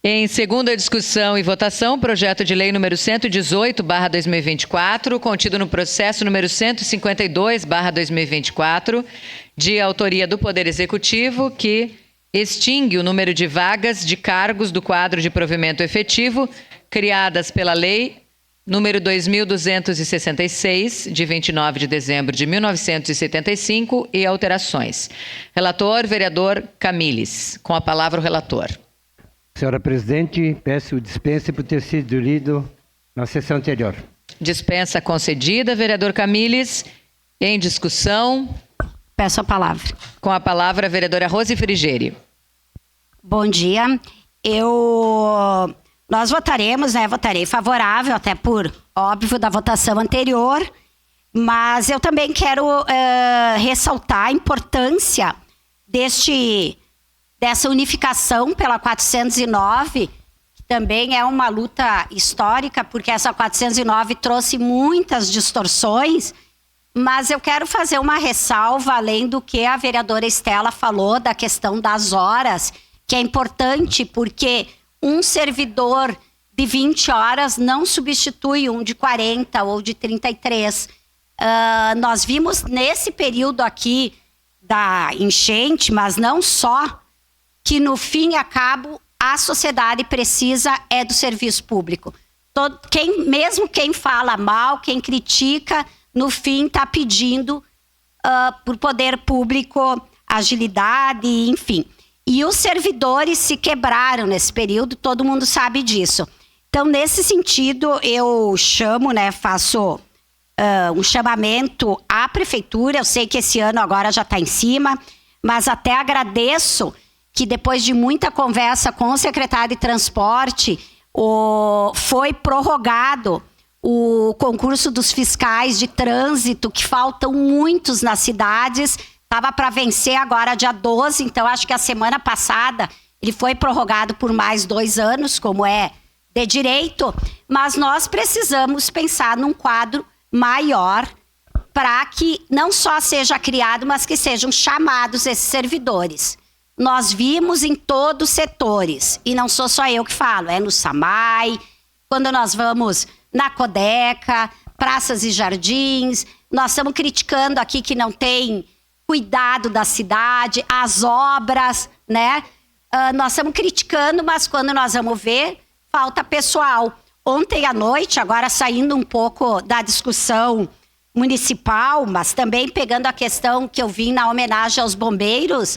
Em segunda discussão e votação, projeto de lei número 118/2024, contido no processo número 152/2024, de autoria do Poder Executivo, que extingue o número de vagas de cargos do quadro de provimento efetivo criadas pela Lei número 2.266, de 29 de dezembro de 1975, e alterações. Relator, vereador Camilles. Com a palavra o relator. Senhora Presidente, peço dispensa por ter sido lido na sessão anterior. Dispensa concedida, vereador Camilles. Em discussão. Peço a palavra. Com a palavra, a vereadora Rose Frigeri. Bom dia. Nós votaremos, votarei favorável, até por óbvio da votação anterior, mas eu também quero ressaltar a importância dessa unificação pela 409, que também é uma luta histórica, porque essa 409 trouxe muitas distorções, mas eu quero fazer uma ressalva, além do que a vereadora Estela falou, da questão das horas, que é importante, porque um servidor de 20 horas não substitui um de 40 ou de 33. Nós vimos nesse período aqui da enchente, mas não só, que no fim e a cabo a sociedade precisa do serviço público. Mesmo quem fala mal, quem critica, no fim está pedindo por poder público agilidade, enfim. E os servidores se quebraram nesse período, todo mundo sabe disso. Então, nesse sentido, eu faço um chamamento à prefeitura. Eu sei que esse ano agora já está em cima, mas até agradeço que depois de muita conversa com o secretário de transporte, foi prorrogado o concurso dos fiscais de trânsito, que faltam muitos nas cidades. Estava para vencer agora dia 12, então acho que a semana passada ele foi prorrogado por mais 2 anos, como é de direito, mas nós precisamos pensar num quadro maior para que não só seja criado, mas que sejam chamados esses servidores. Nós vimos em todos os setores, e não sou só eu que falo, no SAMAI, quando nós vamos na Codeca, praças e jardins, nós estamos criticando aqui que não tem cuidado da cidade, as obras, nós estamos criticando, mas quando nós vamos ver, falta pessoal. Ontem à noite, agora saindo um pouco da discussão municipal, mas também pegando a questão que eu vi na homenagem aos bombeiros,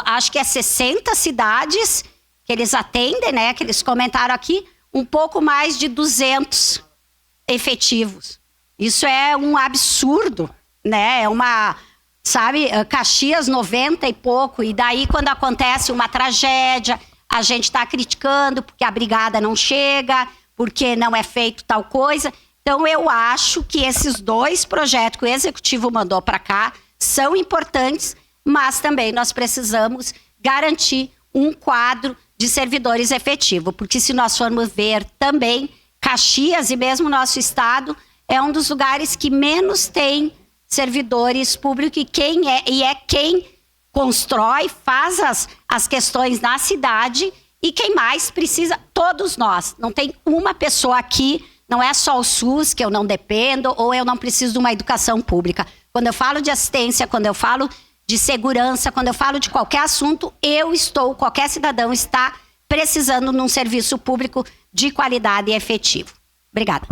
acho que 60 cidades que eles atendem, que eles comentaram aqui, um pouco mais de 200 efetivos. Isso é um absurdo, é uma... Caxias 90 e pouco, e daí quando acontece uma tragédia, a gente está criticando porque a brigada não chega, porque não é feito tal coisa. Então eu acho que esses 2 projetos que o Executivo mandou para cá são importantes, mas também nós precisamos garantir um quadro de servidores efetivo, porque se nós formos ver também, Caxias e mesmo o nosso estado é um dos lugares que menos tem servidores públicos, e é quem constrói, faz as questões na cidade, e quem mais precisa, todos nós. Não tem uma pessoa aqui, não é só o SUS, que eu não dependo, ou eu não preciso de uma educação pública. Quando eu falo de assistência, quando eu falo de segurança, quando eu falo de qualquer assunto, qualquer cidadão está precisando de um serviço público de qualidade e efetivo. Obrigada.